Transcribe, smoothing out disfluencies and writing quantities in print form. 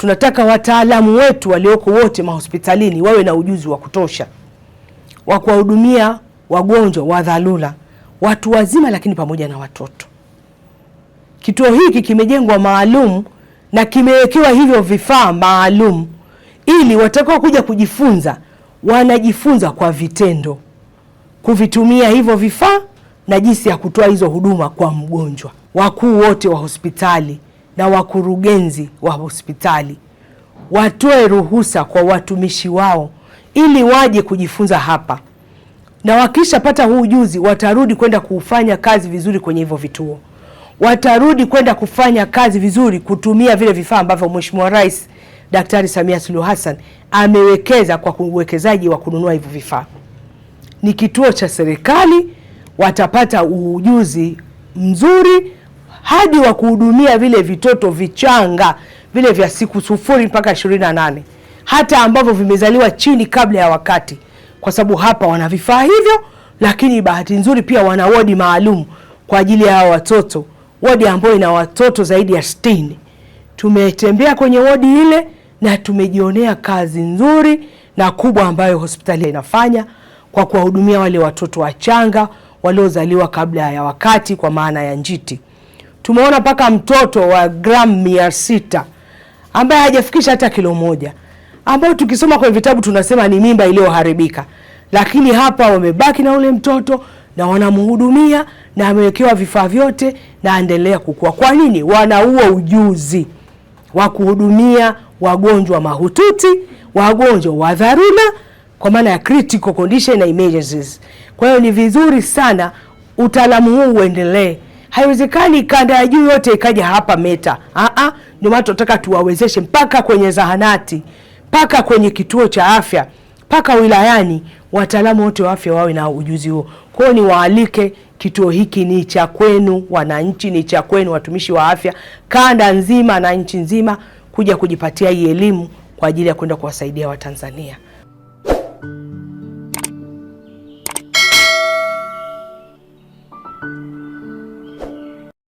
tunataka wataalamu wetu walioko wote mahospitalini wawe na ujuzi wa kutosha wa kuwahudumia wagonjwa wa dharura, watu wazima lakini pamoja na watoto. Kituo hiki kimejengwa maalum na kimewekewa hivyo vifaa maalum ili watakao kuja kujifunza wanajifunza kwa vitendo kuvitumia hivyo vifaa na jinsi ya kutoa hizo huduma kwa mgonjwa. Wakuu wote wa hospitali na wakurugenzi wa hospitali watoe ruhusa kwa watumishi wao ili waje kujifunza hapa, na wakisha pata huu ujuzi watarudi kwenda kufanya kazi vizuri kwenye hivyo vituo. Watarudi kwenda kufanya kazi vizuri kutumia vile vifaa ambavyo Mheshimiwa Rais Daktari Samia Suluhu Hassan amewekeza kwa uwekezaji wa kununua hivyo vifaa. Ni kituo cha serikali, watapata ujuzi mzuri hadi wa kuhudumia vile vitoto vichanga vile vya siku 0 mpaka 28, hata ambavyo vimezaliwa chini kabla ya wakati, kwa sababu hapa wana vifaa hivyo. Lakini bahati nzuri pia wana wodi maalum kwa ajili ya hao watoto, wodi ambayo ina watoto zaidi ya 60. Tumetembea kwenye wodi ile na tumejionea kazi nzuri na kubwa ambayo hospitali inafanya kwa kuwahudumia wale watoto wachanga waliozaliwa kabla ya wakati, kwa maana ya njiti. Tumeona paka mtoto wa gramu 600 ambaye hajafikisha hata kilo 1, ambao tukisoma kwenye vitabu tunasema ni mimba iliyoharibika, lakini hapa wamebaki na ule mtoto na wanamhudumia na amewekewa vifaa vyote na aendelea kukua. Kwa nini? Wana huo ujuzi wa kuhudumia wagonjwa mahututi, wagonjwa wa dharura, kwa maana ya critical condition na emergencies. Kwa hiyo ni vizuri sana utaalamu huu uendelee. Haiwezekani kanda ya juu yote ikaja hapa Meta. Ndio maana tunataka tuwawezeshe mpaka kwenye zahanati, mpaka kwenye kituo cha afya, mpaka wilayani, wataalamu wote wa afya wawe na ujuzi huo. Kwa hiyo niwaalike, kituo hiki ni cha kwenu wananchi, ni cha kwenu watumishi wa afya kanda nzima na nchi nzima, kuja kujipatia hii elimu kwa ajili ya kwenda kuwasaidia Watanzania.